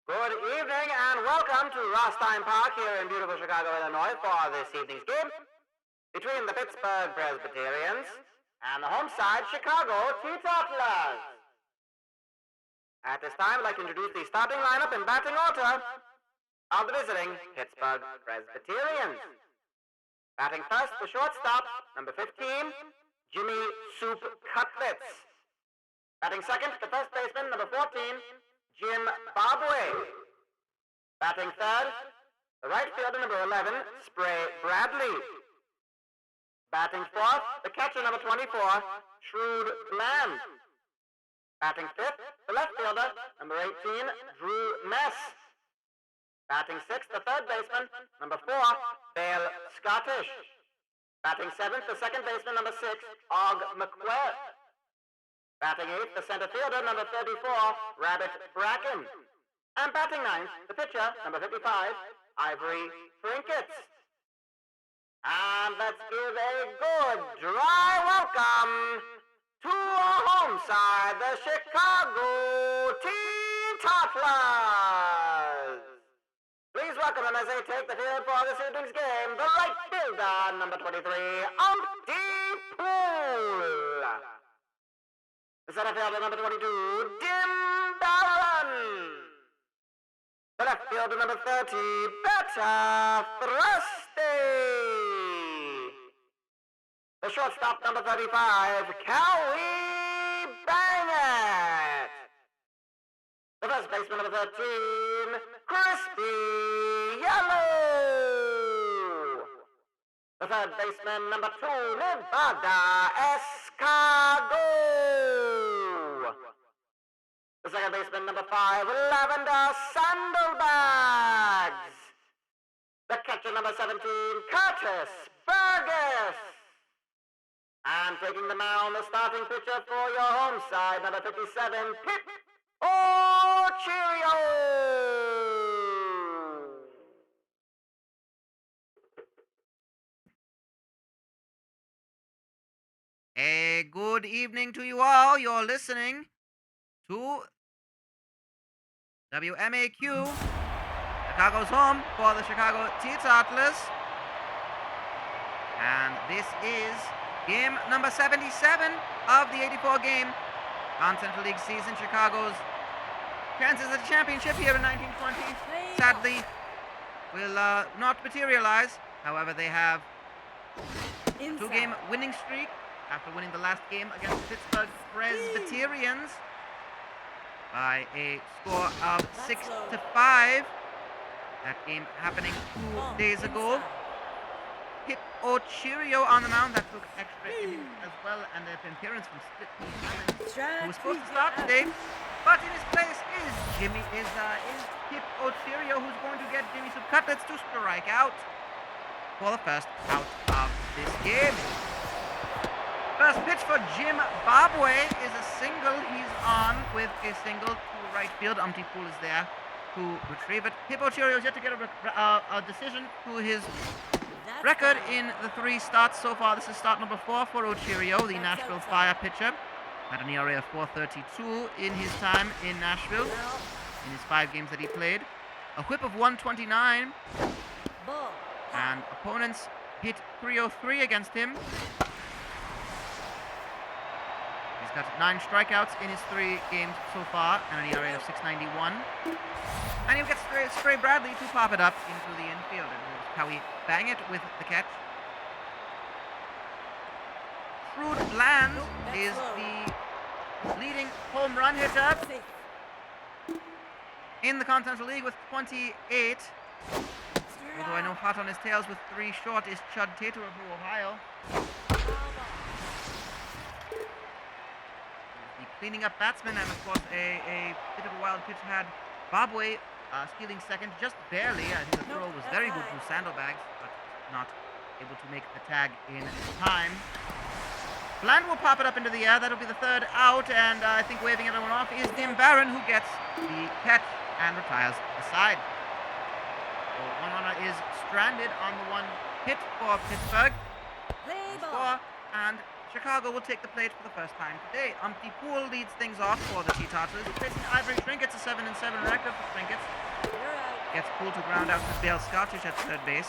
Good evening and welcome to Rothstein Park here in beautiful Chicago, Illinois for this evening's game between the Pittsburgh Presbyterians and the home side Chicago Teetotalers. At this time, I'd like to introduce the starting lineup in batting order of the visiting Pittsburgh Presbyterians. Batting first, the shortstop, number 15, Jimmy Soup Cutlets. Batting second, the first baseman, number 14, Jim Bobway. Batting third, the right fielder, number 11, Spray Bradley. Batting fourth, the catcher, number 24, Shrewd Bland. Batting fifth, the left fielder, number 18, Drew Mess. Batting sixth, the third baseman, number 4, Bale Scottish. Batting seventh, the second baseman, number 6, Og McQuaid. Batting eighth, the center fielder, number 34, Rabbit Bracken. And batting ninth, the pitcher, number 55, Ivory Trinkets. And let's give a good, dry welcome to our home side, the Chicago Teetotalers. Please welcome them as they take the field for this evening's game, the right fielder, number 23, Poole. The center fielder, number 22, Dim Barron. The left fielder, number 30, Better Thrusty. The shortstop, number 35, Cowie Bangett. The first baseman, number 13, Crispy Yellow. The third baseman, number 2, Nevada Escargot. The second baseman, number 5, Lavender Sandalbags. The catcher, number 17, Curtis Burgess. And taking the mound, the starting pitcher for your home side, number 57, Pip Cheerio. A good evening to you all. You're listening to WMAQ, Chicago's home for the Chicago Teetotalers. And this is game number 77 of the 84-game Continental League season. Chicago's chances at the championship here in 1920 sadly will not materialize. However, they have a 2-game winning streak after winning the last game against Pittsburgh Presbyterians by a score of 6-5. That game happening 2 days ago. Pip Cheerio on the mound. That took extra innings as well, and an appearance from Split who was supposed to start today. But in his place is Pip Cheerio, who's going to get Jimmy Soup Cutlets to strike out for the first out of this game. First pitch for Jim Bobway is a single. He's on with a single to right field. Poole is there to retrieve it. Pip Cheerio is yet to get a decision to his record in the 3 starts so far. This is start number 4 for Cheerio, the Nashville Fire pitcher. Had an ERA of 4.32 in his time in Nashville, in his 5 games that he played. A whip of 129, and opponents hit 303 against him. He's got 9 strikeouts in his 3 games so far, and an ERA of 6.91. And he'll get Spray Bradley to pop it up into the infield. And here's Cowie Bangett with the catch. Shrewd Bland is the leading home run hitter in the Continental League with 28. Although I know hot on his tails with 3 short is Chud Tater of Ohio. The cleaning up batsman, and of course a bit of a wild pitch had Bobway stealing second just barely. I think the throw was very good through Sandalbags, but not able to make the tag in time. Bland will pop it up into the air. That'll be the 3rd out, and I think waving everyone off is Dim Barron, who gets the catch and retires the side. So one runner is stranded on the 1 hit for Pittsburgh. Score, and Chicago will take the plate for the first time today. Poole leads things off for the Teetotalers, facing Ivory Trinkets, a 7-7 record for Trinkets. You're out. Gets pulled to ground out with Dale Scottish at third base.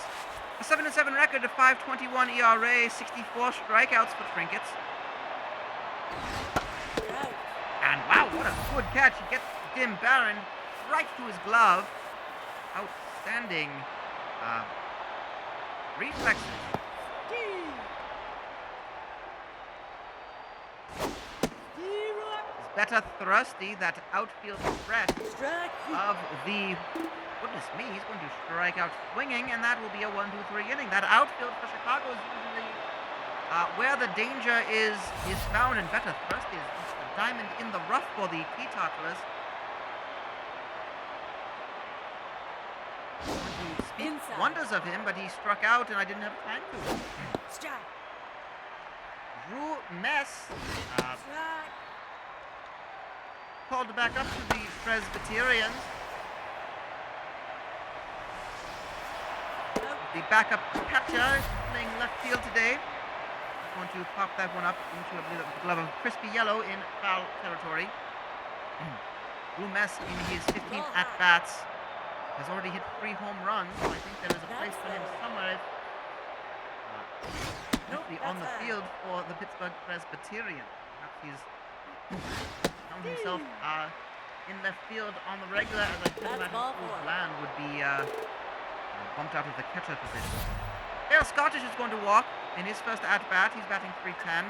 A 7-7 record, a 5.21 ERA, 64 strikeouts for Trinkets. You're out. And wow, what a good catch. He gets Tim Barron right to his glove. Outstanding reflexes. It's better Thrusty, that outfield threat Strike. of the... Goodness me, he's going to strike out swinging, and that will be a 1-2-3 inning. That outfield for Chicago is usually where the danger is found, and better Thrusty is just a diamond in the rough for the Teetotalers. Inside. Wonders of him, but he struck out, and I didn't have time to. Strike. Drew Mess Strike. called back up to the Presbyterians. The backup catcher is playing left field today. Going to pop that one up into a glove of crispy yellow in foul territory. Drew Mess in his 15th at-bats has already hit 3 home runs, so I think there is a place for him somewhere on the field for the Pittsburgh Presbyterians. Perhaps he's found himself in left field on the regular, as I think that Land would be bumped out of the catcher position. Dale Scottish is going to walk in his first at-bat. He's batting .310.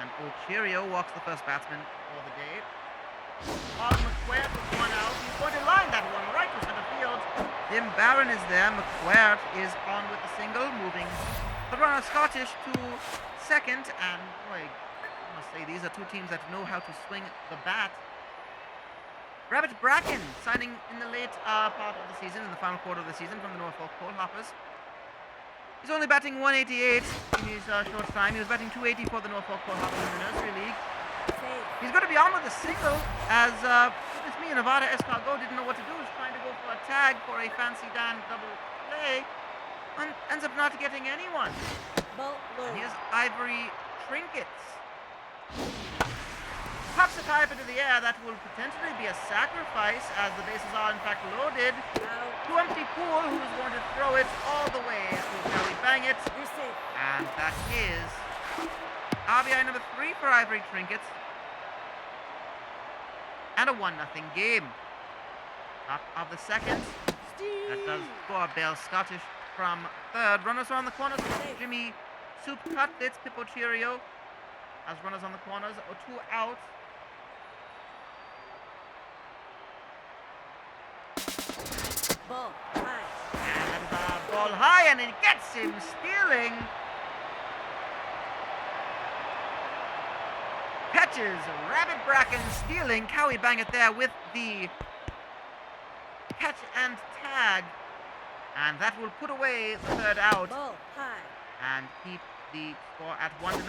And Old Cheerio walks the first batsman for the day. Bob McQuaid with 1 out. He's going to line that one right to center field. Tim Barron is there. McQuaid is on with the single, moving the runner Scottish to second. And boy, I must say, these are two teams that know how to swing the bat. Rabbit Bracken signing in the late part of the season, in the final quarter of the season from the Norfolk Coal Hoppers. He's only batting 188 in his short time. He was batting 280 for the Norfolk Coal Hoppers in the Nursery League. He's going to be on with a single as goodness me, Nevada Escargot didn't know what to do. He's trying to go for a tag for a Fancy Dan double play and ends up not getting anyone. And here's Ivory Trinkets. Pops the tie up into the air. That will potentially be a sacrifice as the bases are in fact loaded. To Empty Pool, who's going to throw it all the way to Kelly Bangett. And that is RBI number 3 for Ivory Trinkets. And a 1-0 game. Top of the second. That does score Dale Scottish from third. Runners are on the corners. Jimmy Soup Cutlets, Pippo Cheerio as runners on the corners. 2 out. Ball high. And ball high, and it gets him stealing. Catches Rabbit Bracken stealing. Cowie Bangett there with the catch and tag. And that will put away the third out. Ball high. And keep the score at 1-0.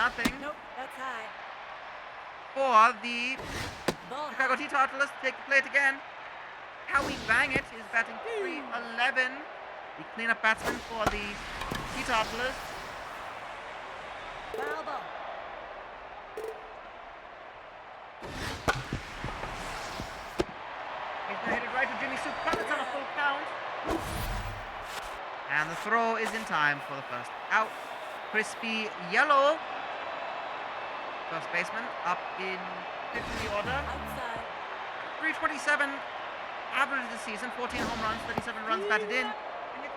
Nope, that's high. For the Ball Chicago high. Teetotalers to take the plate again. Cowie Bangett is batting .311. The cleanup batsman for the Teetotalers. Foul ball. He's going to hit it right to Jimmy Soup Cutlets on a full count. And the throw is in time for the first out. Crispy Yellow, first baseman, up in 5th in the order. Outside. 327 average this season, 14 home runs, 37 runs batted in. And yet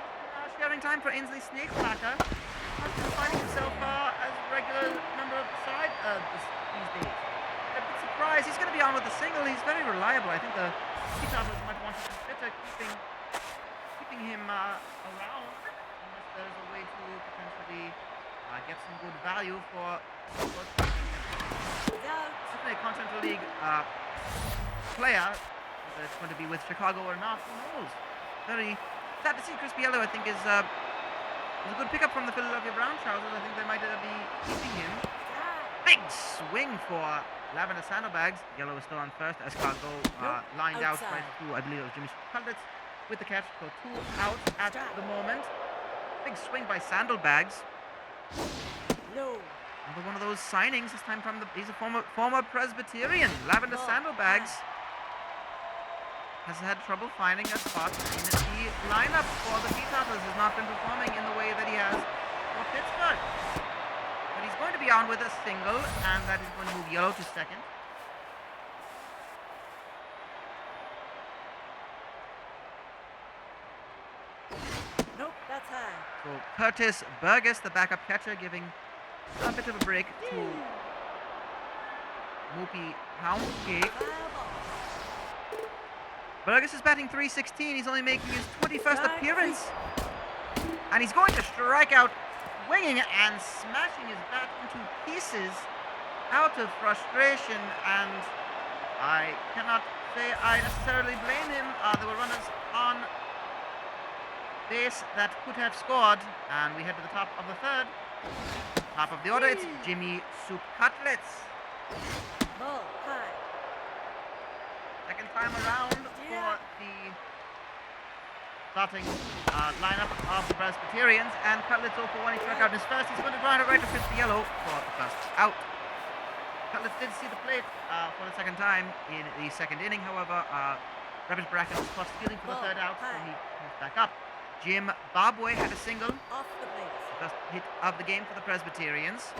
sharing time for Ainsley Snakepacker. Has been finding himself as a regular member of the side these days. A bit surprised. He's going to be on with the single. He's very reliable. I think the Teetotalers might want to consider keeping him around unless there's a way to potentially get some good value for definitely a Continental League player. Whether it's going to be with Chicago or not, who knows? Very sad to see. Crispy Yellow, I think, is a good pickup from the Philadelphia Brown Trousers. I think they might be keeping him. Big swing for Lavender Saddlebags. Yellow is still on first. Escargot lined out right to, I believe it was Jimmy Cutlets with the catch. So 2 out at the moment. Big swing by Saddlebags. Another one of those signings, this time from he's a former Presbyterian, Lavender Saddlebags. has had trouble finding a spot in the lineup for the Teetotalers. Has not been performing in the way that he has for Pittsburgh. But he's going to be on with a single, and that is going to move yellow to second. Nope, that's high. So Curtis Burgess, the backup catcher, giving a bit of a break to Moopy Houndgate. Foul ball. Burgess is batting .316. He's only making his 21st Strike appearance. And he's going to strike out, swinging and smashing his bat into pieces out of frustration. And I cannot say I necessarily blame him. There were runners on base that could have scored. And we head to the top of the third. Top of the order, it's Jimmy Soup Cutlets. Ball high. Second time around for the starting lineup of the Presbyterians, and Cutlets 0 for 1. He struck out in his first. He's going to grind it right to fifth yellow for the first out. Cutlets did see the plate for the second time in the second inning. However, Rabbit Bracken was caught stealing for the third out, so he moves back up. Jim Bobway had a single. Off the base. First hit of the game for the Presbyterians.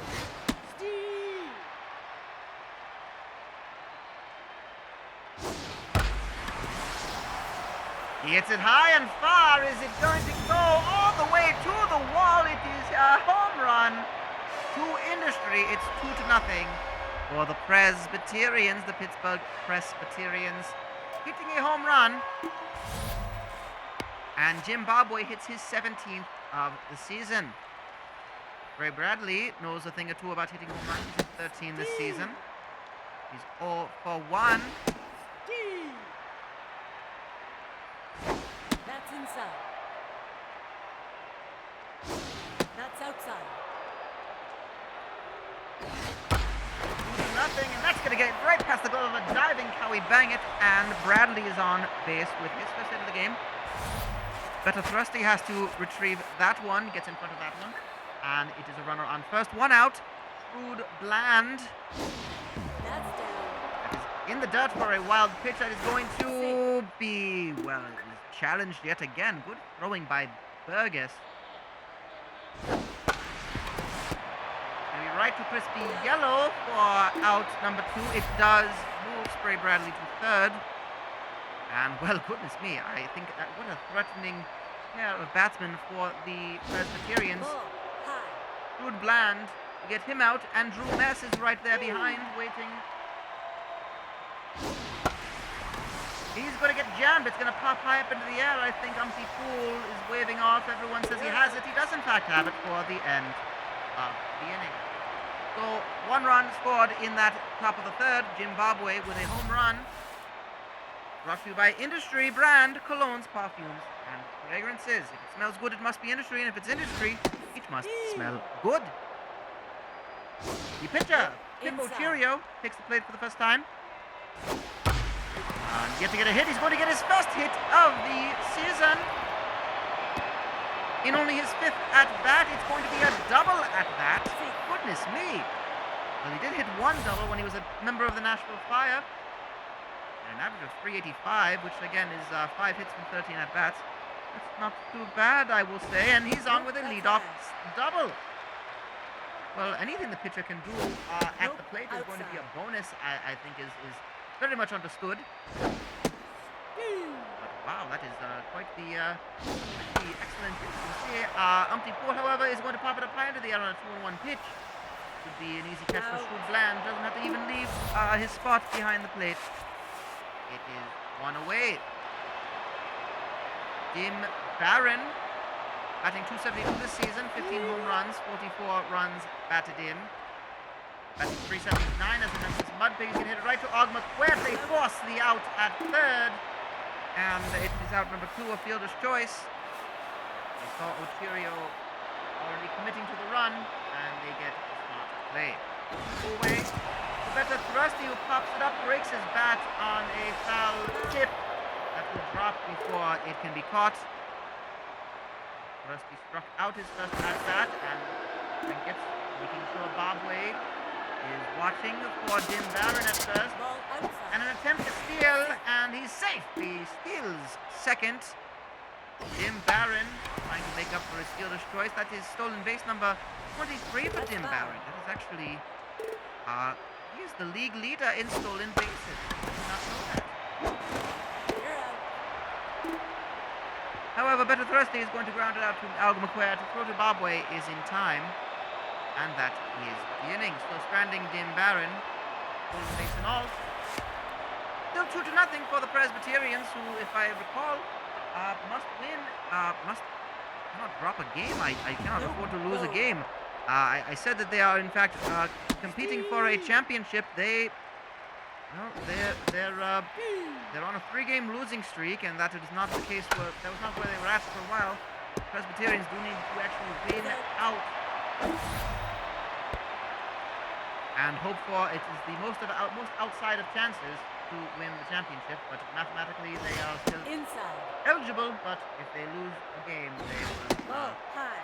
Steve. He hits it high and far. Is it going to go all the way to the wall? It is a home run to Industry. It's 2-0 for the Presbyterians, the Pittsburgh Presbyterians, hitting a home run. And Jim Bobway hits his 17th of the season. Ray Bradley knows a thing or two about hitting home runs. He's hit 13 this season. He's 0 for 1. Steve. That's inside. That's outside. 2-0, and that's going to get right past the glove of a diving Cowie Bangett, and Bradley is on base with his first hit of the game. Better thrust, he has to retrieve that one, gets in front of that one, and it is a runner on first. One out. Rude Bland. That's down. That is in the dirt for a wild pitch that is going to be, well, it was challenged yet again. Good throwing by Burgess. Maybe right to crispy yellow for out number 2. It does move Spray Bradley to third. And, well, goodness me, I think that what a threatening pair of batsmen for the Presbyterians. Ball high. Rude Bland to get him out, and Drew Mess is right there behind, waiting. He's going to get jammed. It's going to pop high up into the air. I think Umpty Pool is waving off. Everyone says he has it. He does, in fact, have it for the end of the inning. So, 1 run scored in that top of the third. Jim Bobway with a home run. Brought to you by Industry brand colognes, perfumes, and fragrances. If it smells good, it must be Industry, and if it's Industry, it must smell good. The pitcher, Kimbo Cheerio, takes the plate for the first time. And yet to get a hit, he's going to get his first hit of the season. In only his 5th at-bat, it's going to be a double at-bat. Goodness me. Well, he did hit 1 double when he was a member of the Nashville Fire. An average of 385, which again is 5 hits from 13 at-bats. That's not too bad, I will say. And he's on with a leadoff double. Well, anything the pitcher can do at the plate is going to be a bonus, I think is very much understood. But wow, that is quite the excellent hit. You can see Umpty Pool, however, is going to pop it up high into the air on a 2-1 pitch. Should be an easy catch for Shrewd Bland. Doesn't have to even leave his spot behind the plate. It is 1 away. Jim Barron, batting .272 this season, 15 home runs, 44 runs batted in. Batting .379 as the Memphis Mudpigs can hit it right to Og McQuaid. They force the out at third. And it is out number 2, a fielder's choice. They saw Ocherio already committing to the run, and they get a smart play. Away. The better thrusty who pops it up, breaks his bat on a foul tip that will drop before it can be caught. Thrusty struck out his first at-bat and gets making sure Bobway is watching for Jim Barron at first. Ball outside. And an attempt to steal, and he's safe. The steals second. Jim Barron trying to make up for his stealer's choice. That is stolen base number 23 for Jim Barron. That is actually, he is the league leader in stolen bases. I did not know that. You're out. However, Better Thursday is going to ground it out to Algo McQuair. To throw to Bobway is in time. And that is the inning. So stranding Jim Barron, stolen base and all. Still 2-0 for the Presbyterians, who, if I recall, must win, must not drop a game. I cannot afford to lose a game. I said that they are in fact competing for a championship. They're on a 3-game losing streak, and that is not the case. That was not where they were at for a while. Presbyterians do need to actually win out and hope for it is the most outside of chances to win the championship, but mathematically they are still Inside. eligible, but if they lose a game, they will. Low. High.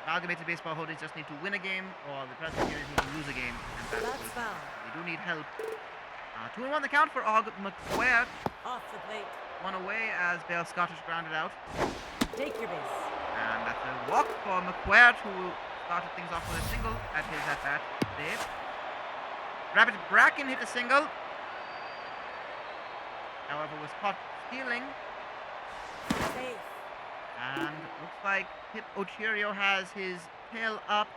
Amalgamated baseball holders just need to win a game, or the Presbyterians need to lose a game, and That's foul. they do need help. 2-1 the count for Og McQuair. Off the plate. One away as Bale Scottish grounded out. Take your base. And that's a walk for McQuair, who started things off with a single at his at-bat today. Rabbit Bracken hit a single. However, was caught stealing. Safe. And looks like Pip Ocherio has his tail up,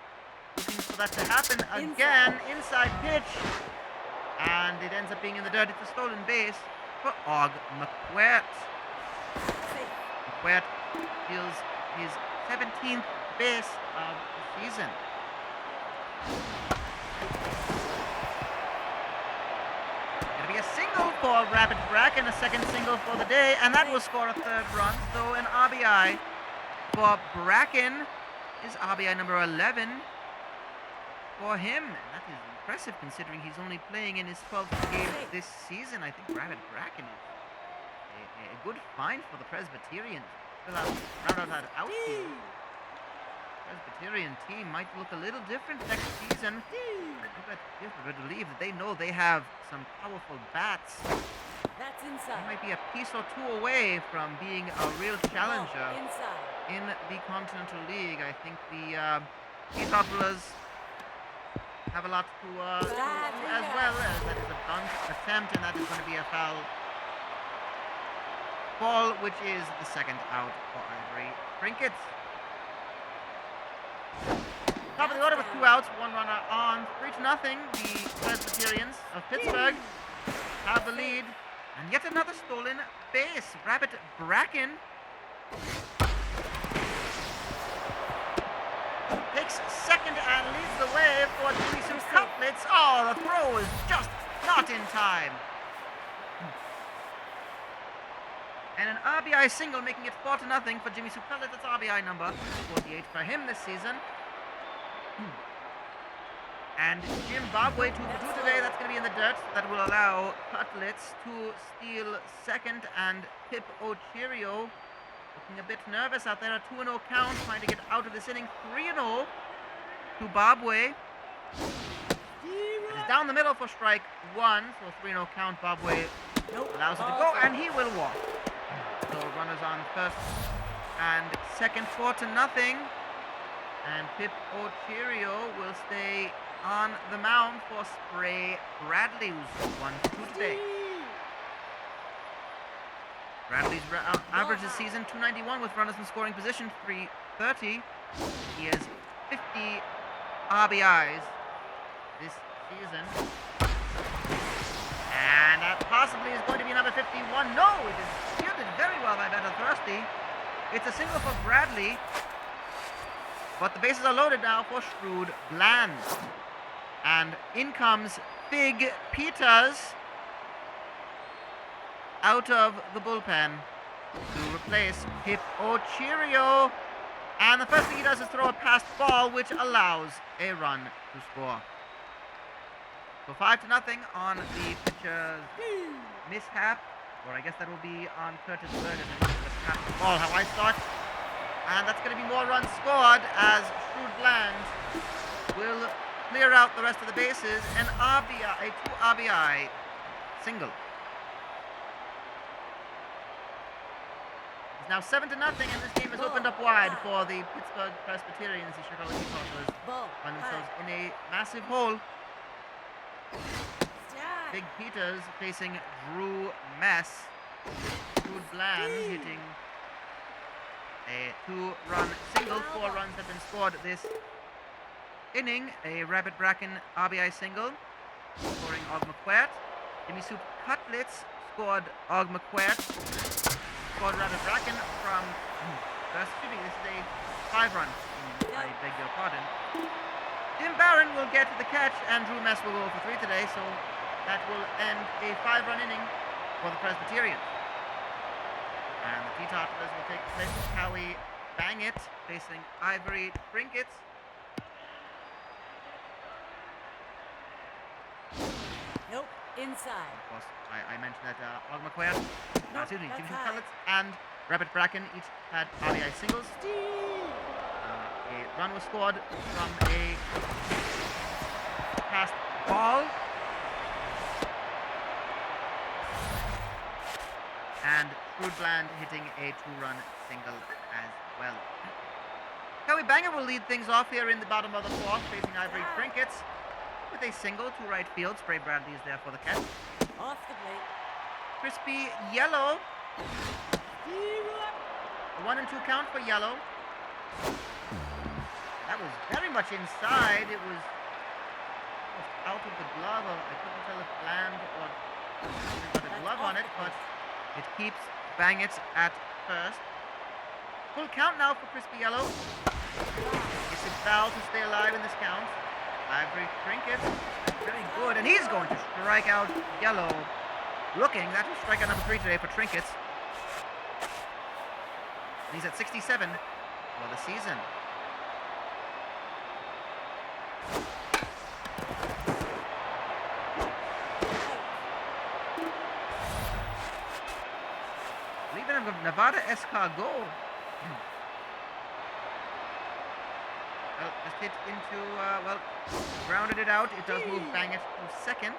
looking for that to happen again. Inside pitch. And it ends up being in the dirt. It's a stolen base for Og McQuair. Safe. McQuair steals his 17th base of the season. Gonna be a single for Rabbit Bracken, a second single for the day, and that will score a third run. So an RBI for Bracken is RBI number 11 for him. And that is impressive considering he's only playing in his 12th game this season. I think Rabbit Bracken is a good find for the Presbyterians. Round out that outfield. Presbyterian team might look a little different next season. I believe that they know they have some powerful bats. That's They inside. might be a piece or two away from being a real challenger Low. Inside. in the Continental League. I think the Teetotalers have a lot to do as well. That is a bunt attempt, and that is going to be a foul ball, which is the second out for Ivory Trinkets. Top of the order with 2 outs, 1 runner on, 3-0. The Presbyterians of Pittsburgh have the lead, and yet another stolen base. Rabbit Bracken takes second and leads the way for Jimmy Sue Cutlets. Oh, the throw is just not in time. And an RBI single, making it 4-0 for Jimmy Sue Cutlets. That's RBI number 48 for him this season. And Zimbabwe 2 for 2 today. That's going to be in the dirt. That will allow Cutlets to steal second, and Pip Ocherio looking a bit nervous out there. A 2-0 count, trying to get out of this inning. 3-0 to Bobway. It's down the middle for strike 1, so 3-0 count. Bobway allows it to go, and he will walk. So runners on first and second, 4-0. And Pip Ocherio will stay on the mound for Spray Bradley, who's 1-2 today. Bradley's average this season 291 with runners in scoring position, 330. He has 50 RBIs this season. And that possibly is going to be number 51. No, it is fielded very well by Better Thirsty. It's a single for Bradley. But the bases are loaded now for Shrewd Bland. And in comes Fig Peters out of the bullpen to replace Pip Ocherio. And the first thing he does is throw a passed ball, which allows a run to score. So 5-0 on the pitcher's mishap. Or I guess that will be on Curtis Burgess. Passed the ball, how I saw it. And that's going to be more runs scored as Shrewd Bland will clear out the rest of the bases. An RBI, a 2 RBI single. It's now 7-0, and this game has opened up wide for the Pittsburgh Presbyterians. The Chicago Teetotalers Ball. find themselves High. in a massive hole. Strike. Big Peters facing Drew Mess. Drew Bland hitting a 2-run single. 4 runs have been scored this inning. A Rabbit Bracken RBI single, scoring Og McQuaid. Jimmy Soup Cutlets scored Og McQuaid. Scored Rabbit Bracken from... excuse me, this is a 5-run. I beg your pardon. Jim Barron will get the catch, and Drew Mess will go for 3 today, so that will end a 5-run inning for the Presbyterians. And the Teetotalers will take the place of Howie Bangett facing Ivory Trinkets. Nope. Inside. Of course, I mentioned that Og McQuaid, Nope, Jimmy that's high. Cutlets and Rabbit Bracken each had RBI singles. A run was scored from a passed ball. And Drew Bland hitting a 2-run single as well. Howie Banger will lead things off here in the bottom of the 4th, facing Ivory Trinkets with a single to right field. Spray Bradley is there for the catch. Off the plate. Crispy Yellow. A 1-2 count for Yellow. That was very much inside. It was almost out of the glove. I couldn't tell if Bland or got a glove on it, but it keeps Bangett at first. Full count now for Crispy Yellow. It's a foul to stay alive in this count. Ivory Trinket, very good, and he's going to strike out Yellow. Looking, that was strikeout number 3 today for Trinkets. He's at 67 for the season. Leaving him of Nevada Escargot. Well, just hit into, grounded it out. It does move Bangett to second.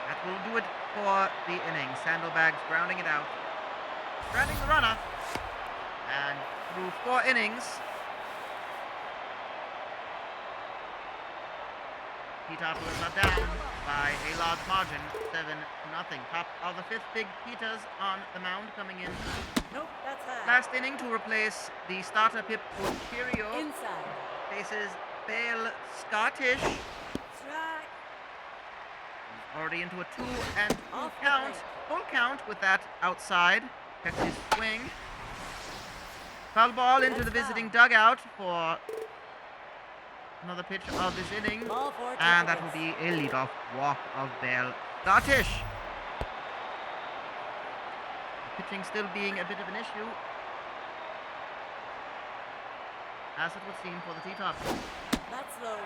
That will do it for the inning. Sandalbags grounding it out. Grounding the runner. And through 4 innings, Teetotalers are down by a large margin, 7-0. Top of the 5th, Big Peters on the mound coming in. Nope, that's high. Last inning to replace the starter Pip Cheerio. Inside. Faces Bale Scottish. Strike. Already into a 2-2 Off the count. plate. Full count with that outside. Gets his swing. Foul ball into the That's visiting foul. dugout for another pitch of this inning. Ball 4. And that will be a leadoff walk of Bale Scottish. Pitching still being a bit of an issue, as it would seem for the Teetotalers. That's low.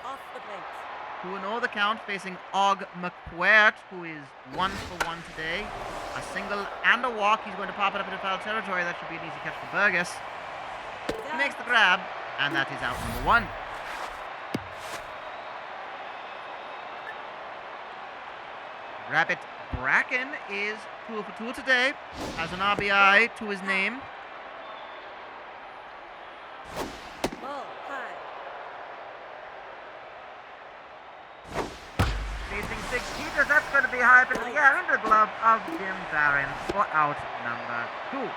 Off the plate. 2-0 the count, facing Og McQuaid, who is 1 for 1 today. A single and a walk. He's going to pop it up into foul territory. That should be an easy catch for Burgess. He makes the grab, and that is out number 1. Rabbit Bracken is 2 for 2 today. Has an RBI to his name. Ball high. Facing Big Peters, that's going to be high up into the air, into the glove of Jim Barron for out number 2.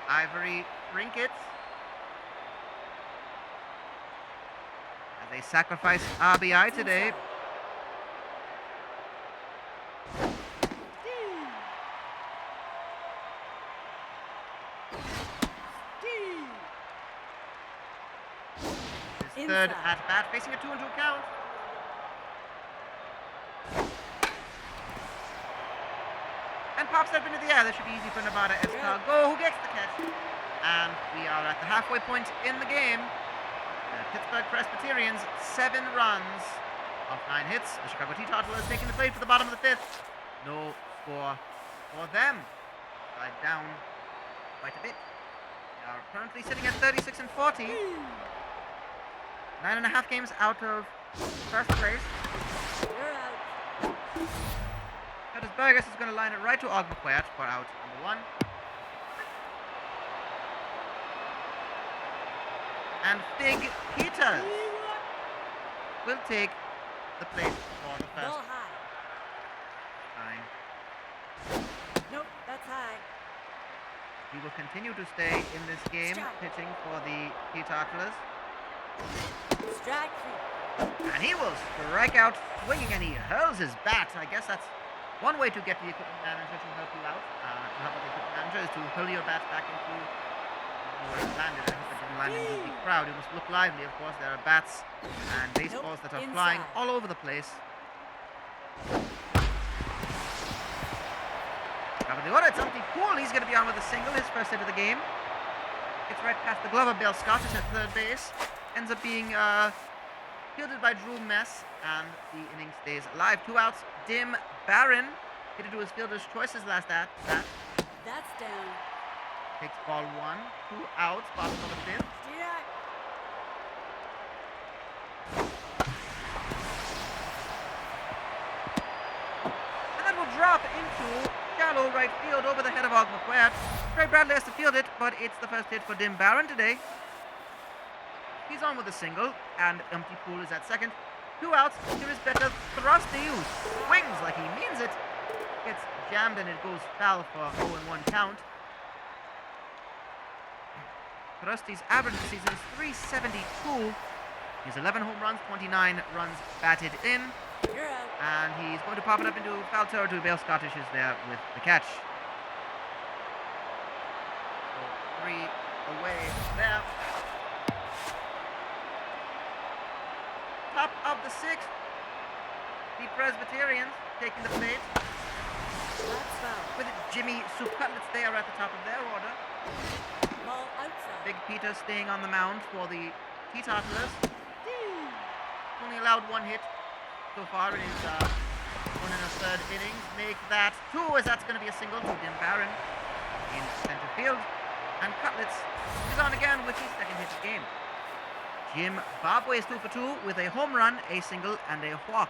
Ivory Trinkets, as they sacrifice RBI today. His third at bat, facing a 2-2 count. And pops up into the air. That should be easy for Nevada Escargot, who gets the catch. And we are at the halfway point in the game. The Pittsburgh Presbyterians, 7 runs off 9 hits. The Chicago Teetotalers taking the plate for the bottom of the 5th. No score for them. slide down quite a bit. They are currently sitting at 36 and 40. 9.5 games out of first place. You're out. Curtis Burgess is going to line it right to Ogmaquert for out number 1. And Fig Peters will take the plate for the first Ball high. time. Nope, that's high. He will continue to stay in this game, pitching for the Teetotalers. Strike 3. And he will strike out swinging, and he hurls his bat. I guess that's one way to get the equipment manager to help you out. To help the equipment manager is to hurl your bat back into where it landed. I hope it didn't land into the crowd. It must look lively, of course. There are bats and baseballs that are flying all over the place. Top of the order, it's Umpty Poole. He's going to be on with a single, his first hit of the game. Gets right past the glove of Bill Scottish at third base. Ends up being fielded by Drew Mess, and the inning stays alive. 2 outs. Dim Barron hit it to his fielder's choices last at bat. That's down. Takes ball 1. 2 outs. Bottom of the 5th. Strike. And that will drop into shallow right field over the head of Ogmaquert. Ray Bradley has to field it, but it's the first hit for Dim Barron today. He's on with a single, and Umpty Poole is at second. 2 outs. Here is better Thrusty, who swings like he means it. Gets jammed and it goes foul for 0-1 count. Thrusty's average this season is .372. He's 11 home runs, 29 runs batted in. You're out. And he's going to pop it up into foul territory. Bale Scottish is there with the catch. So 3 away there. Top of the 6th, the Presbyterians taking the plate That's foul. with Jimmy Soup Cutlets there at the top of their order. Ball outside. Big Peter staying on the mound for the Teetotalers. Only allowed 1 hit so far in his 1 1/3 innings. Make that 2, as that's going to be a single to Dim Barron in center field. And Cutlets is on again with his second hit of the game. Jim Bobway is 2 for 2 with a home run, a single, and a walk.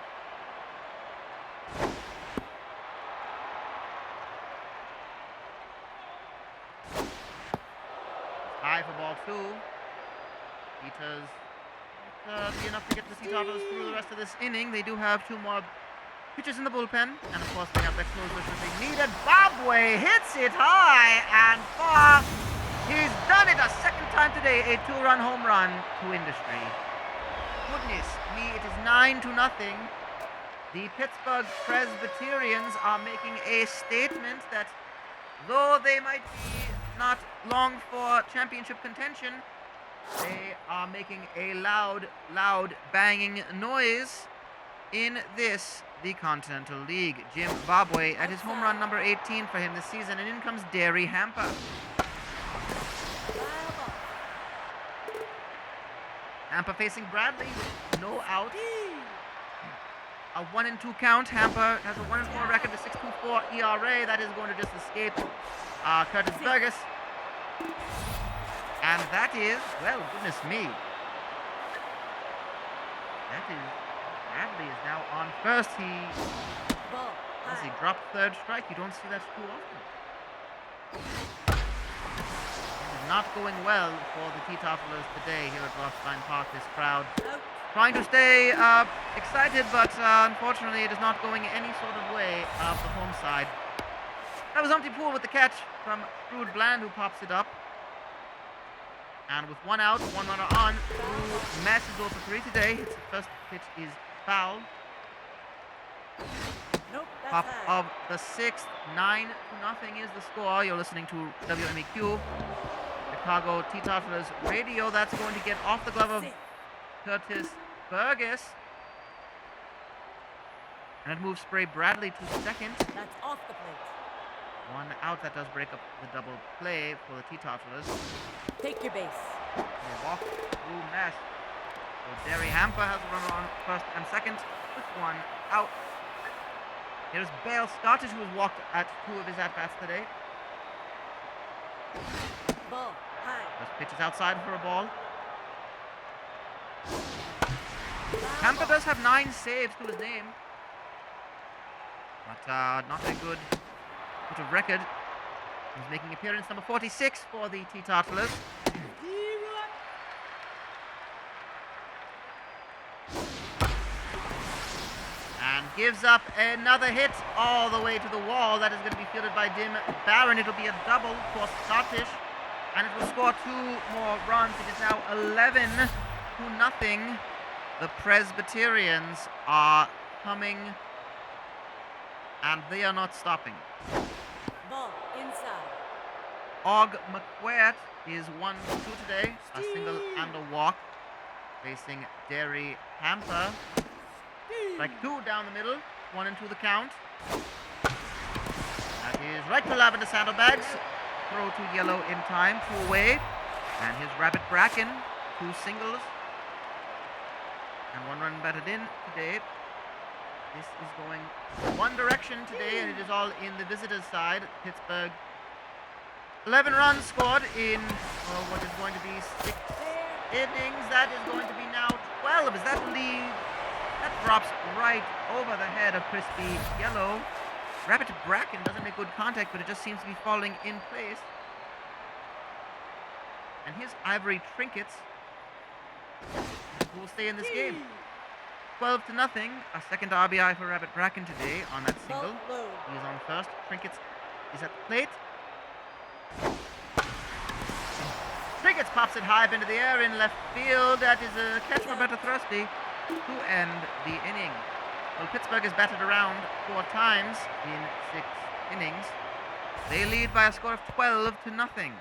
High for ball 2. Peters be enough to get the Teetotalers through the rest of this inning. They do have 2 more pitchers in the bullpen, and of course they have that close which they needed. Bobway hits it high and far. He's done it a second time today, a 2-run home run to industry. Goodness me, it is 9-0. The Pittsburgh Presbyterians are making a statement that though they might be not long for championship contention, they are making a loud, banging noise in this, the Continental League. Jim Bobway at his home run number 18 for him this season, and in comes Derry Hamper. Hamper facing Bradley with no out. A 1-2 count. Hamper has a 1-4 record with 6.24 ERA. That is going to just escape Curtis Burgess. And that is, well, goodness me. That is, Bradley is now on first. As he dropped third strike, you don't see that too often. Not going well for the Teetotalers today here at Rothstein Park. This crowd trying to stay excited, but unfortunately it is not going any sort of way of the home side. That was Umpty Poole with the catch from Rude Bland, who pops it up. And with 1 out, 1 runner on, Drew Mess is 0 for 3 today. His first pitch is foul. Nope, Top that's of the 6th, 9-0 is the score. You're listening to WMAQ. Chicago Teetotalers radio. That's going to get off the glove of Curtis Burgess. And it moves Spray Bradley to second. That's off the plate. 1 out. That does break up the double play for the Teetotalers. Take your base. They walk through Mess. So Derry Hamper has a runner on first and second with 1 out. Here's Bale Scottish, who has walked at 2 of his at-bats today. Ball high. This pitch is outside for a ball. Hamper does have 9 saves to his name, but not a good sort of record. He's making appearance number 46 for the Teetotalers. And gives up another hit all the way to the wall. That is going to be fielded by Dim Barron. It'll be a double for Scottish, and it will score 2 more runs. It is now 11-0. The Presbyterians are coming, and they are not stopping. Ball inside. Og McQuaid is 1 for 2 today, a single and a walk, facing Derry Hamper. Strike 2 down the middle, 1 and 2 the count. That is right to Lavender Saddlebags. Throw to yellow in time, 2 away. And his Rabbit Bracken, 2 singles. And 1 run batted in today. This is going one direction today, and it is all in the visitors' side. Pittsburgh, 11 runs scored in what is going to be 6 innings. That is going to be now 12. Is that lead? That drops right over the head of Crispy Yellow. Rabbit Bracken doesn't make good contact, but it just seems to be falling in place. And here's Ivory Trinkets, who will stay in this game. 12-0. A second RBI for Rabbit Bracken today on that single. He is on first. Trinkets is at the plate. Trinkets pops it high up into the air in left field. That is a catch for Better Thrusty to end the inning. Well, Pittsburgh has batted around 4 times in 6 innings. They lead by a score of 12-0.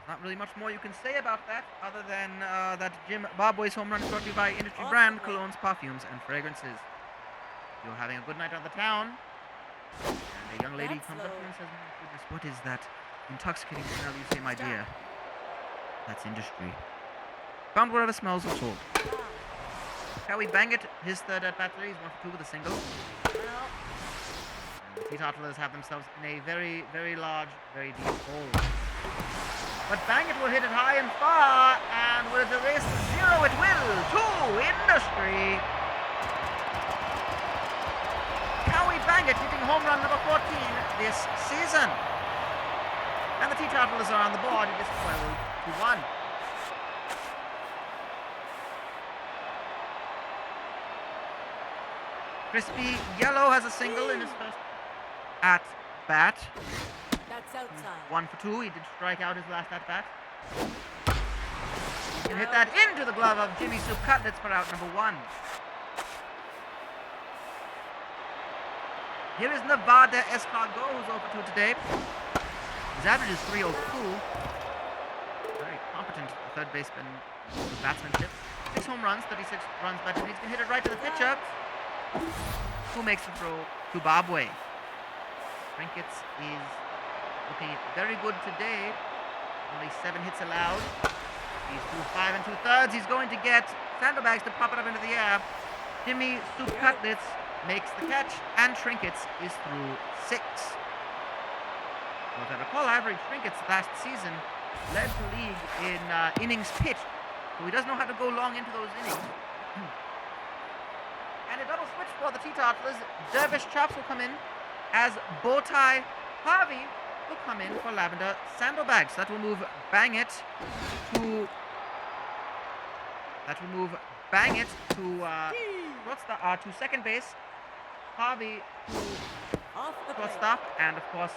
Not really much more you can say about that, other than that Jim Bobway's home run brought to you by industry brand colognes, perfumes, and fragrances. You're having a good night on the town, and a young lady comes up to you and says, "My goodness, what is that intoxicating smell?" You say, "My dear, that's industry. Found wherever smells are sold." Howie Bangett, his third at bat today, he's 1 for 2 with a single. And the Teetotalers have themselves in a very, very large, very deep hole. But Bangett will hit it high and far, and will it erase the 0? It will, to industry. Howie Bangett hitting home run number 14 this season. And the Teetotalers are on the board. It is 12-1. Crispy Yellow has a single in his first at bat. That's outside. 1 for 2. He did strike out his last at bat. He can hit that into the glove of Jimmy Soup Cutlets for out number 1. Here is Nevada Escargot, who's 0 for 2 today. His average is 302. Very competent third baseman with batsmanship. 6 home runs, 36 runs batted. He's going to hit it right to the pitcher, who makes the throw to Bobway. Trinkets is looking very good today. Only 7 hits allowed. He's through 5 2/3. He's going to get Saddlebags to pop it up into the air. Jimmy Soup Cutlets makes the catch, and Trinkets is through 6. Well, if I recall, Ivory Trinkets last season led the league in innings pitched, so he does know how to go long into those innings. And a double switch for the Teetotalers. Dervish Chops will come in as Bowtie Harvey will come in for Lavender Saddlebags. That will move Bangett to to second base. Harvey to Off the plate. shortstop, and of course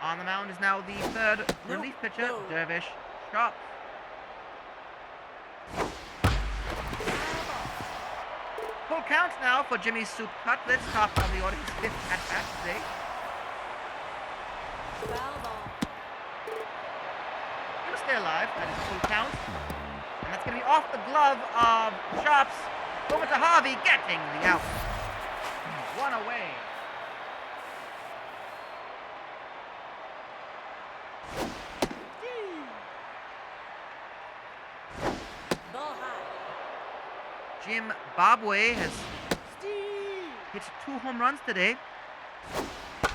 on the mound is now the third relief pitcher, Dervish Chops. Full count now for Jimmy Soup Cutlets, top of the order, his 5th at bat today. Foul ball. He'll stay alive. That is a full count. And that's going to be off the glove of Chops. Over to Harvey, getting the out. 1 away. Ball high. Jim Bobway has hit 2 home runs today.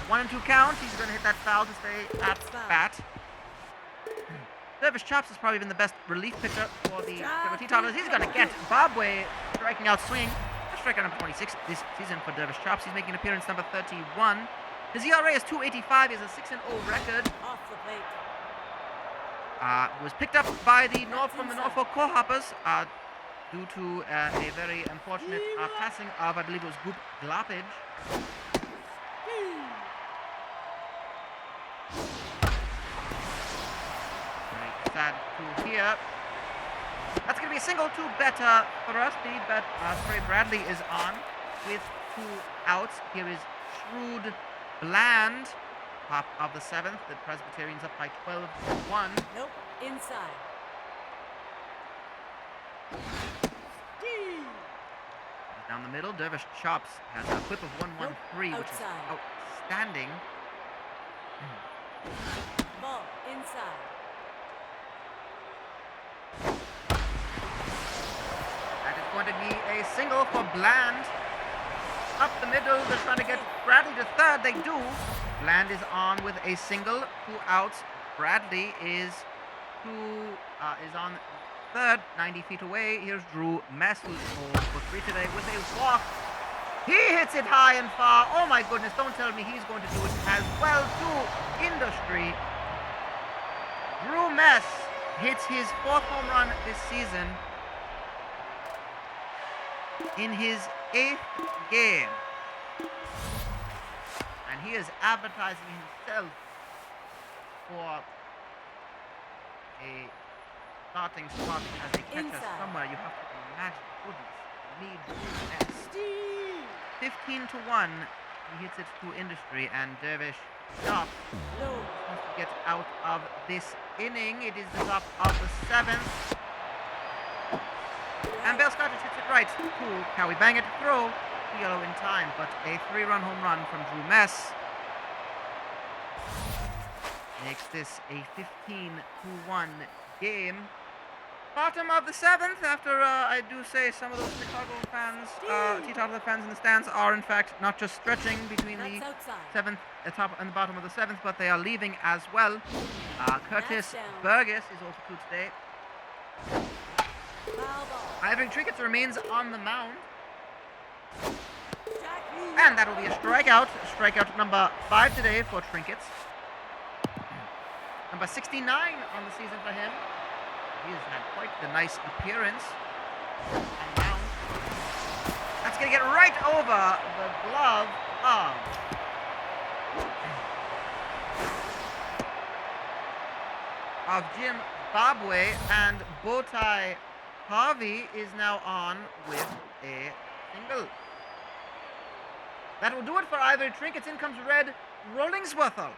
1 and 2 count. He's going to hit that foul to stay at bat. Dervish Chops has probably been the best relief pitcher for the Teetotalers. He's going to get Bobway striking out swing. Striker number 26 this season for Dervish Chops. He's making appearance number 31. His ERA is 2.85. He has a 6-0 record. Off the plate. Was picked up by the Norfolk Core Hoppers due to a very unfortunate passing of, I believe it was Goop Gloppage. Very sad to hear. That's going to be a single to better for us. But Trey Bradley is on with 2 outs. Here is Shrewd Bland, top of the 7th. The Presbyterians up by 12-1. Nope. Inside. Down the middle, Dervish Chops has a whip of 113, which is outstanding. Ball inside. That is going to be a single for Bland. Up the middle, they're trying to get Bradley to third. They do. Bland is on with a single, 2 outs. Bradley is on third, 90 feet away. Here's Drew Mess, who's 0 for 3 today with a walk. He hits it high and far. Oh my goodness, don't tell me he's going to do it as well to industry. Drew Mess hits his 4th home run this season in his 8th game. And he is advertising himself for a starting spot as a catcher somewhere. You have to imagine. Goodness. Need 15-1. He hits it to industry, and Dervish Chops wants to get out of this inning. It is the top of the 7th. And Bale Scottish hits it right to Cowie Bang it throw to yellow in time, but a 3-run home run from Drew Mess makes this a 15-1 game. Bottom of the 7th, after I do say some of those Chicago fans, Teetotaler fans in the stands are in fact not just stretching between the 7th, the top and the bottom of the 7th, but they are leaving as well. Curtis Burgess is also through today. Ivory Trinkets remains on the mound. And that will be a strikeout number 5 today for Trinkets. Number 69 on the season for him. He has had quite the nice appearance. And now, that's going to get right over the glove of Jim Bobway, and Bowtie Harvey is now on with a single. That will do it for Ivory Trinkets. In comes Red Rollingsworthel.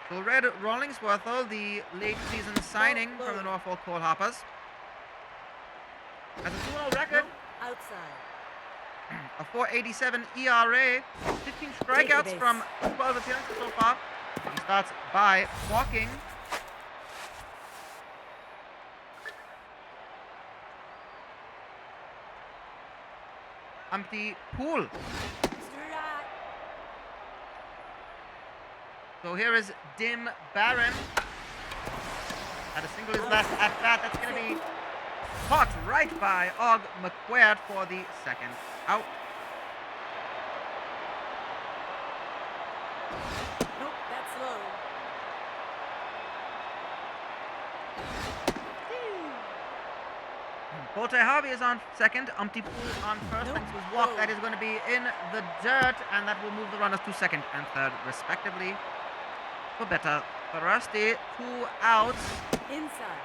So Red Rollingsworthel, the late season signing from the Norfolk Core Hoppers, has a 2-0 record. Outside. A 4.87 ERA, 15 strikeouts from 12 appearances so far. He starts by walking. Empty pool. So here is Dim Barron. Had a single his last at bat. That's going to be caught right by Og McQuaid for the 2nd out. Nope, that's low. Bowtie Harvey is on 2nd. Umpty Pool on 1st. Thanks to his walk, that is going to be in the dirt, and that will move the runners to 2nd and 3rd, respectively. For better for Rusty, 2 outs. Inside.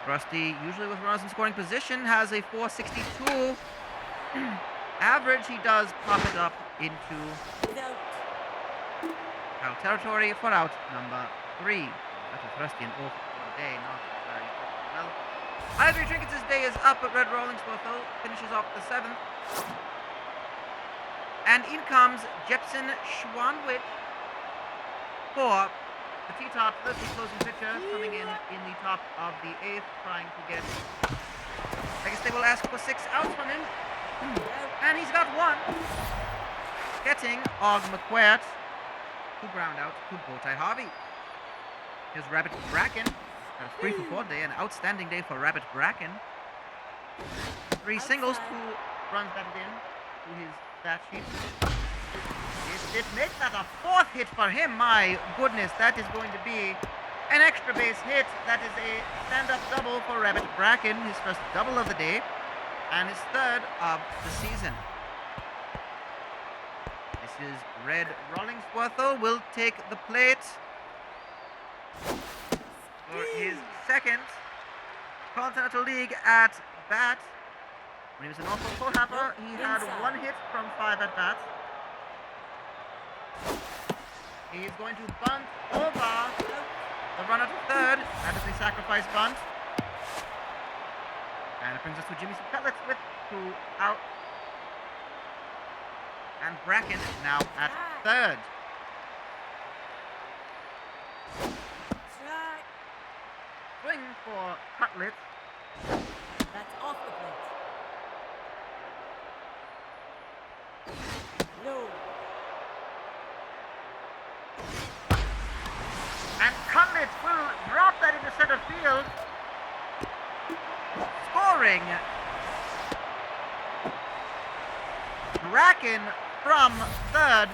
Rusty, usually with runners in scoring position, has a 4.62 average. He does pop it up into foul territory for out number 3. That was Rusty an awful day, not very well. Ivory Trinkets' day is up, but Red Rollingsworthel finishes off the 7th. And in comes Jepson Schwanwich for the Teetotalers, the closing pitcher, coming in the top of the 8th, trying to get, I guess they will ask for 6 outs from him. And he's got one. Getting Og McQuart to ground out to Bowtie Harvey. Here's Rabbit Bracken. A 3 for 4 day, an outstanding day for Rabbit Bracken. 3 singles, 2 runs batted in to his stat sheet. It makes that a 4th hit for him. My goodness, that is going to be an extra base hit. That is a stand-up double for Rabbit Bracken, his first double of the day, and his 3rd of the season. This is Red Rollingsworth will take the plate for his 2nd Continental League at bat. When he was in Norfolk Fullhamper, he had 1 hit from 5 at bats. He's going to bunt over the runner to 3rd. That is a sacrifice bunt. And it brings us to Jimmy Cutlets with 2 out. And Bracken now at 3rd. Swing for Cutlets. That's off the plate. No. And Cutlets will drop that into center field. Scoring. Bracken from 3rd.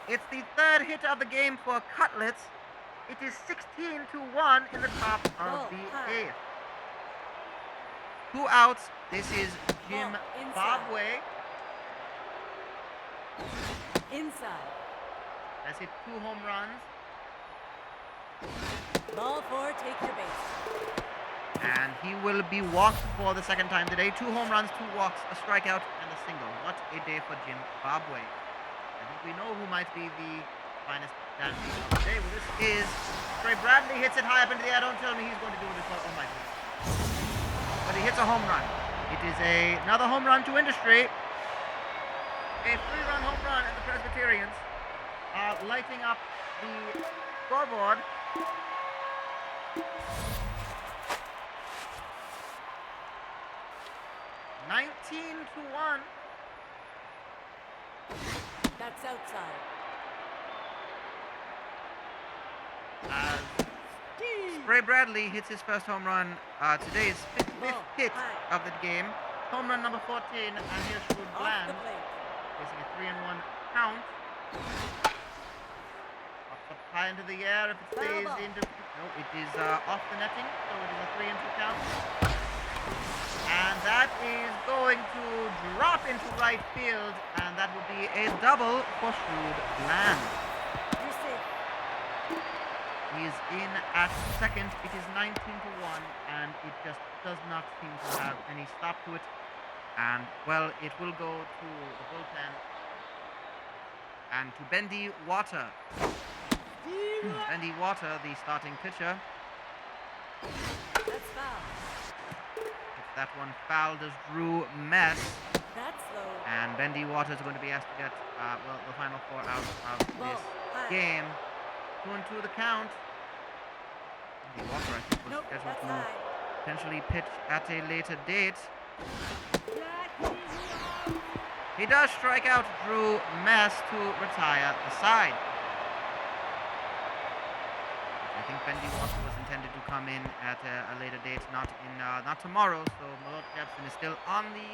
It's the 3rd hit of the game for Cutlets. It is 16-1 in the top of the 8th. 2 outs. This is Jim Bobway. Inside. Has hit 2 home runs. Ball 4, take your base. And he will be walked for the 2nd time today. 2 home runs, 2 walks, a strikeout, and a single. What a day for Jim Bobway. I think we know who might be the finest dandy of the day. Well, this is Trey Bradley. Hits it high up into the air. Don't tell me he's going to do it as well. Oh my God. But he hits a home run. It is another home run to industry. A 3-run home run, and the Presbyterians are lighting up the scoreboard. (19-1). That's outside. As Spray Bradley hits his first home run, today's 5th hit of the game. Home run number 14, and here's Shrewd Off Bland, the plate. facing a 3-1 count. Up high into the air. If it stays into, no, it is off the netting, so it is a 3-2 count. And that is going to drop into right field, and that will be a double for Shrewd Bland. You're safe. He is in at 2nd. It is 19-1, and it just does not seem to have any stop to it. And, well, it will go to the bullpen and to Bendy Water. Bendy Water, the starting pitcher. That's foul. Gets that one fouled as Drew Mess. That's low. And Bendy Water is going to be asked to get, well, the final 4 out of this game. 2-2 the count. Bendy Water, I think, was Nope, scheduled that's to high. potentially pitch at a later date. He does strike out Drew Mess to retire the side. I think Bendy Water was intended to come in at a later date, not tomorrow. So Malot Jepson is still on the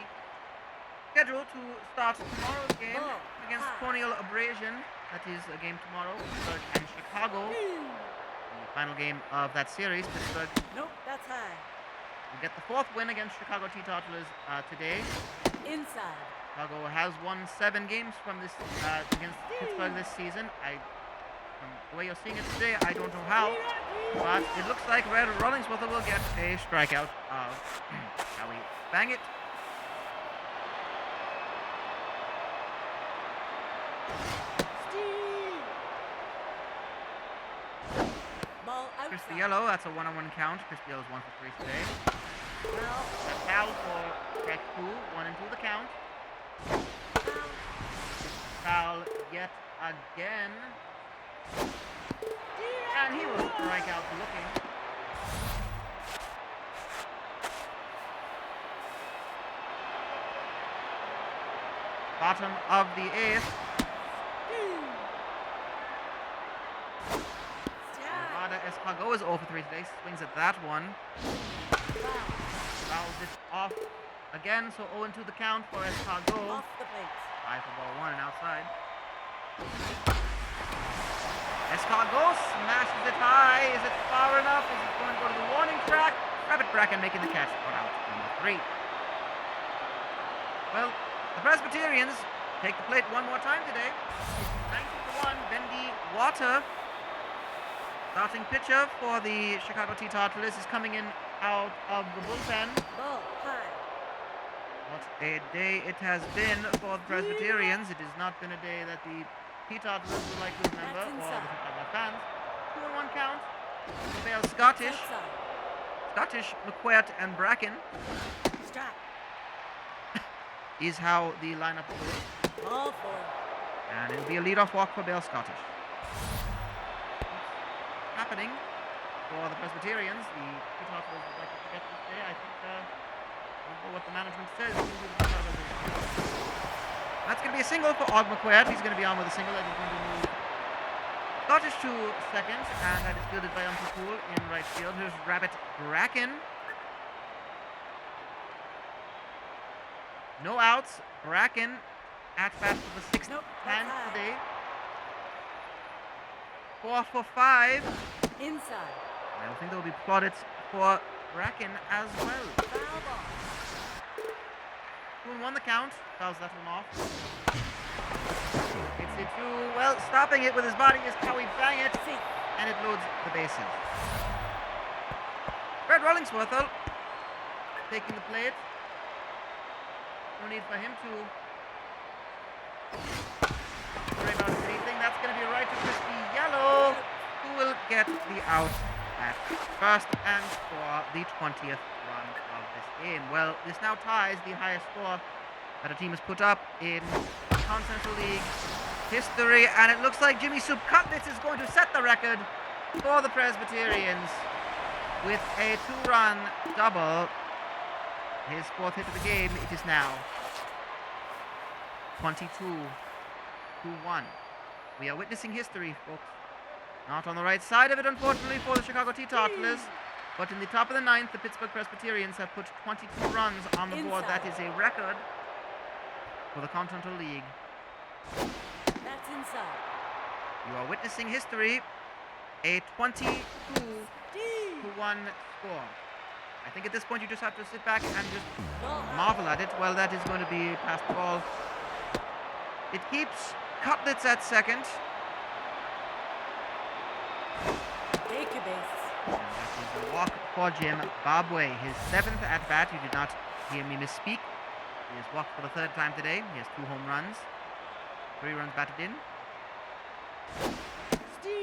schedule to start tomorrow's game against Corneal Abrasion. That is a game tomorrow, Pittsburgh and Chicago. The final game of that series, Pittsburgh. Nope, that's high. Will get the 4th win against Chicago Teetotalers today. Inside. Chicago has won 7 games from this against Pittsburgh this season. From the way you're seeing it today, I don't know how, but it looks like Red Rollingsworth will get a strikeout of shall we bang it? Ball outside. Crispy Yellow, that's a 1-on-1 count. Crispy Yellow's 1 for 3 today. Well, A foul for strike 2, 1-2 the count. Foul yet again. And he will strike out looking. Bottom of the 8th. Nevada Escargot is 0 for 3 today. Swings at that one. Fouls it off again, so 0-2 the count for Escargot. Off the plate. 5 for ball 1 and outside. Escargot smashes it high. Is it far enough? Is it going to go to the warning track? Rabbit Bracken making the catch for out number 3. Well, the Presbyterians take the plate one more time today. 90-1, Bendy Water. Starting pitcher for the Chicago Teetotalers is coming in out of the bullpen. Ball high. What a day it has been for the Presbyterians. It has not been a day that the Teetotalers would like to remember, or the Chicago fans. 2-1 count. Bale Scottish. Outside. Scottish, McQuert, and Bracken Strike. is how the lineup goes. Ball 4. And it'll be a leadoff walk for Bale Scottish. Happening for the Presbyterians. The Teetotalers would like to forget this day. I think, I don't know what the management says. That's going to be a single for Og McQuaid. He's going to be on with a single. That is going to move Scottish to second, and that is fielded by Poole in right field. Here's Rabbit Bracken. No outs. Bracken at bat for the 6th time today. 4 for 5. Inside. I think there will be plaudits for Bracken as well. Foul ball. 2-1 the count. Fouls that one off. It's it too. Well, stopping it with his body is Cowie Bang it, and it loads the bases. Brad Rollingsworthel taking the plate. No need for him to worry about anything. That's going to be right to Crispy Yellow, who will get the out at first and for the 20th run of this game. Well, this now ties the highest score that a team has put up in Continental League history, and it looks like Jimmy Soup Cutlitz is going to set the record for the Presbyterians with a 2-run double. His 4th hit of the game. It is now 22-1. We are witnessing history, folks. Not on the right side of it, unfortunately, for the Chicago Teetotalers, but in the top of the 9th, the Pittsburgh Presbyterians have put 22 runs on the board. That is a record for the Continental League. That's inside. You are witnessing history, a 22-1 score. I think at this point you just have to sit back and just marvel at it. Well, that is going to be past the ball. It keeps Cutlitz at second. Take your base. And that is a walk for Jim Bobway. His 7th at bat. You did not hear me misspeak. He has walked for the 3rd time today. He has 2 home runs. 3 runs batted in.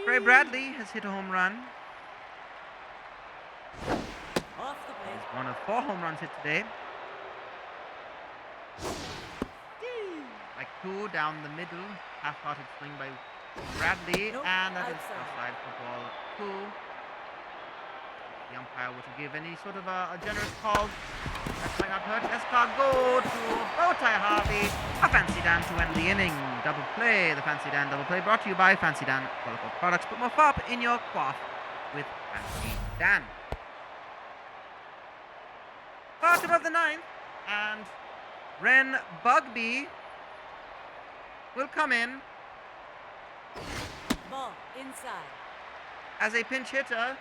Ray Bradley has hit a home run. Off the plate. He's one of 4 home runs hit today. Like 2 down the middle. Half-hearted swing by Bradley. And that is outside for ball 2. The umpire were to give any sort of a generous call, that might not hurt. Escargot to Bowtie Harvey. A Fancy Dan to end the inning. Double play. The Fancy Dan double play brought to you by Fancy Dan Qualified Products. Put more fop in your quaff with Fancy Dan. Part above the 9th, and Ren Bugby will come in Ball inside. as a pinch hitter.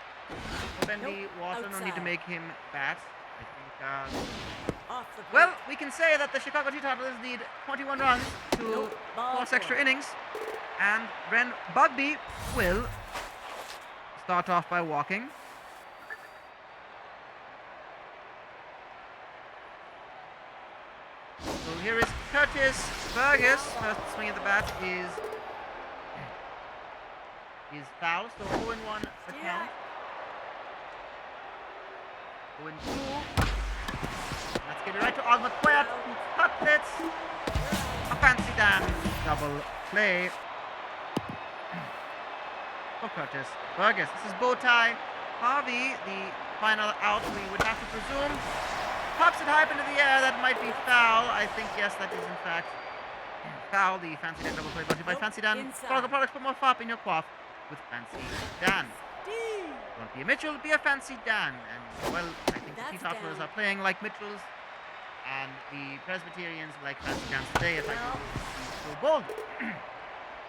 Bendy Water, no need to outside. make him bat. I think, Off the plate. well, we can say that the Chicago Teetotalers need 21 runs to Ball force extra 4. innings, and Ren Bugby will start off by walking. So here is Curtis Fergus. First swing of the bat is foul, so 0-1 the count. 0-2. Let's get it right to Og McQuaid. Cutlitz. A Fancy Dan double play for Curtis Fergus. This is Bowtie Harvey, the final out, we would have to presume. Pops it high up into the air. That might be foul. I think, yes, that is in fact Foul, the Fancy Dan double play brought to you by Nope, Fancy Dan. inside. Follow products, put more fop in your quaff with Fancy Dan. D. Don't be a Mitchell, be a Fancy Dan. And, well, I think the That's Teetotalers down. are playing like Mitchells, and the Presbyterians like Fancy Dans today, if I Well. could be so bold.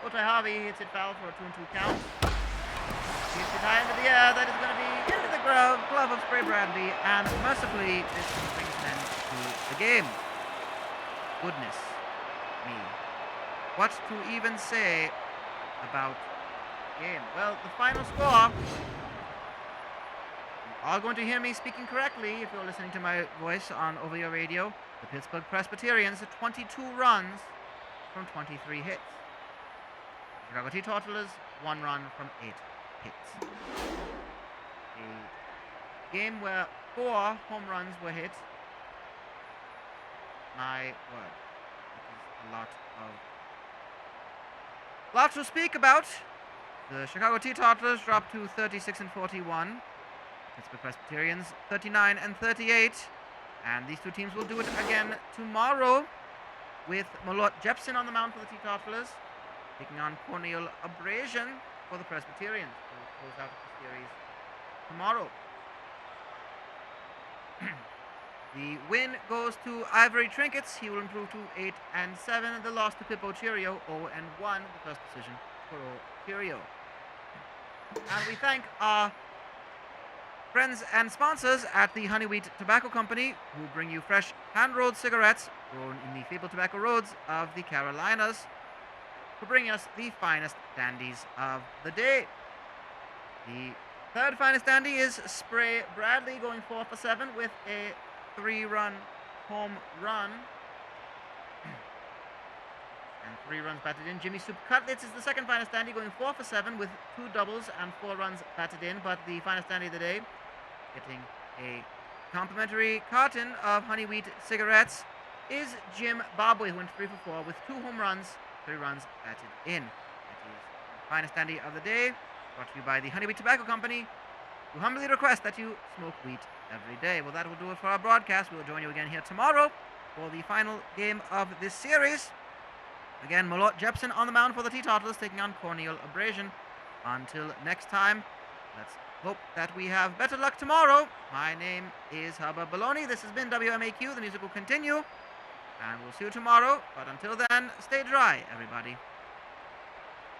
Otai Harvey hits it foul for a 2-2 count. Keeps it high into the air. That is going to be into the glove of Spray Bradley, and mercifully, this brings them to the game. Goodness me. What to even say about the game? Well, the final score. You are going to hear me speaking correctly if you're listening to my voice on over your radio. The Pittsburgh Presbyterians 22 runs from 23 hits. Chicago Teetotalers 1 run from 8 hits. A game where 4 home runs were hit. My word, it is a lot to speak about. The Chicago Teetotalers dropped to 36-41. Pittsburgh Presbyterians 39-38. And these two teams will do it again tomorrow with Malort Jepson on the mound for the Teetotalers, taking on Cornel Abrasion for the Presbyterians, who will close out the series tomorrow. The win goes to Ivory Trinkets. He will improve to 8-7. The loss to Pippo Cheerio, 0-1. The first decision for Cheerio. And we thank our friends and sponsors at the Honey Wheat Tobacco Company, who bring you fresh hand-rolled cigarettes grown in the fabled tobacco roads of the Carolinas, who bring us the finest dandies of the day. The third finest dandy is Spray Bradley, going 4 for 7 with a 3-run home run. And 3 runs batted in. Jimmy Soup Cutlets is the second finest dandy, going 4 for 7 with 2 doubles and 4 runs batted in. But the finest dandy of the day, getting a complimentary carton of Honey Wheat cigarettes, is Jim Bobway, who went 3 for 4 with 2 home runs, 3 runs batted in. That is the finest dandy of the day, brought to you by the Honey Wheat Tobacco Company, who humbly request that you smoke wheat every day. Well, that will do it for our broadcast. We'll join you again here tomorrow for the final game of this series. Again, Malort Jepson on the mound for the Teetotalers, taking on Cornel Abrasion. Until next time, let's hope that we have better luck tomorrow. My name is Hubbub Bologne. This has been WMAQ. The music will continue, and we'll see you tomorrow. But until then, stay dry, everybody.